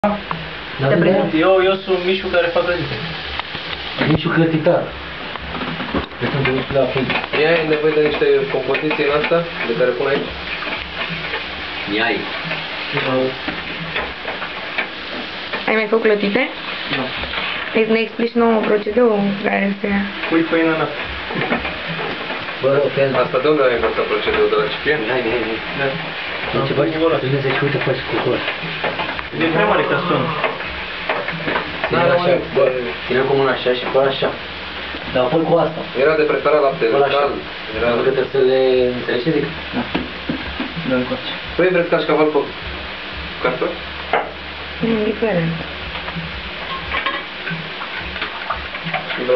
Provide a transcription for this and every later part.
Eu sunt Mișu care fac clătite. Mișu clătitar. Ea ai nevoie de niște compoziții în asta, de care pun aici? Iai. Ai mai făcut clătite? Nu. Ne explici nouă procedeul care se... Pui pâine în apă. Bă, rău, Asta de unde ai învățat procedeul? De la Ciprian? Hai. Da. Ce faci? Trebuie să-și uite, faci cu cor. E prea mare ca son. Era așa, bă, ținem cu mâna așa și pe așa. Dar apoi cu asta. Era de preparat lapte cald. Era că trebuie să le înțelegi ce zic? Da. Da, încoace. Păi vreți cașcaval pe cartofi? Indiferent. Da.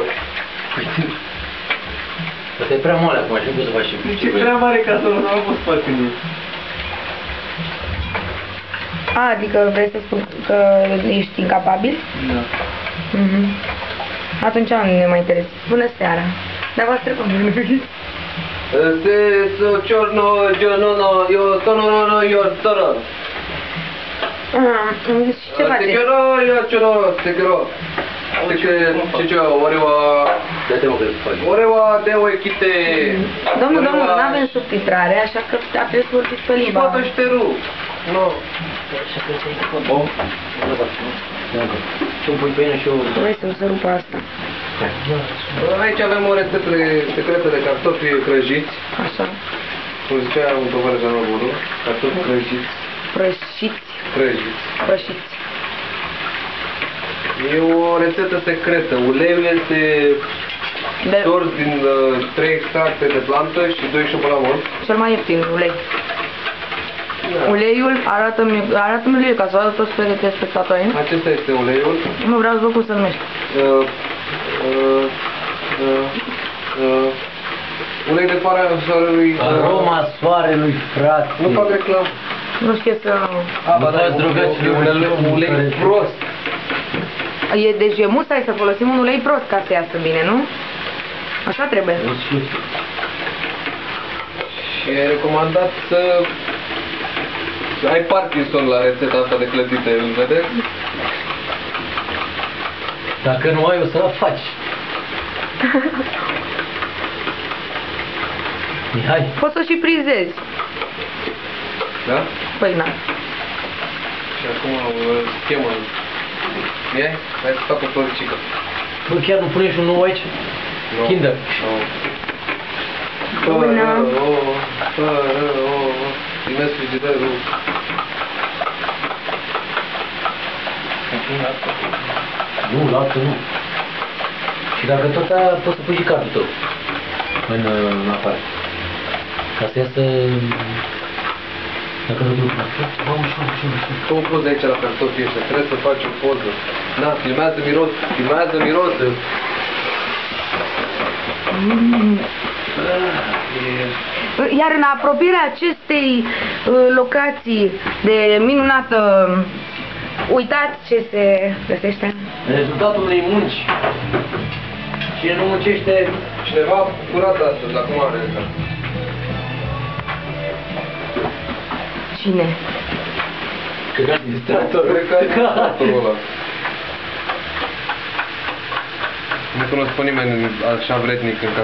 Asta e prea moale acum, și nu poți să faci și... Deci e prea mare ca son, nu am fost foarte mult. Adică vrei să spun că ești incapabil? Da. Atunci nu ne mai interesează. Bună seara. Dar v-ați trecut. Și ce faceți? Domnul, n-avem subtitrare, așa că trebuie să vorbiți pe limba. Nu. Și un pui pâine și o... Vrei să rupă asta. Aici avem o rețetă secretă de cartofi crăjiți. Așa. Cum zicea un tovarăș de anul bun, cartofi crăjiți. Prăjiți. Crăjiți. Prăjiți. E o rețetă secretă. Uleiul este stors din 3 extracte de plantă și 2 șobolamon. Cel mai ieftin, ulei. Uleiul, arată-mi uleiul ca să vadă toți telespectatorii. Acesta este uleiul. Nu vreau să văd cum se numește. Ulei de pare a soarelui. Aroma soarelui, frate. Nu fac reclamă. Nu știu să... Ba da, e ulei prost. Deci e musai să folosim un ulei prost ca să iasă bine, nu? Așa trebuie. Și e recomandat să ai Parkinson la rețeta asta de clătite, îl vedeți? Dacă nu ai, o să la faci. Hai. Poți să și prizezi. Da? Păi na. Și acum schemă. Ia? Hai să fac o floricică. Bă, chiar nu pune și un nou aici? Kinder. Primesc frigiderul. Nu, lapte nu. Și dacă tot aia, poți să pui și cardul tău în afară. Ca să iasă... Dacă nu te uita. Cum pozi aici la cartofii ăștia? Trebuie să faci o poză. Na, filmează miros, filmează miros. Iar în apropierea acestei locații de minunată, uitați ce se găsește. Rezultatul unei munci. Cine nu muncește... Cineva a curat astăzi, acum are ăsta. Cine? Cred că administratorul. Cred că administratorul ăla. Nu cunosc pe nimeni așa vrednic în casă.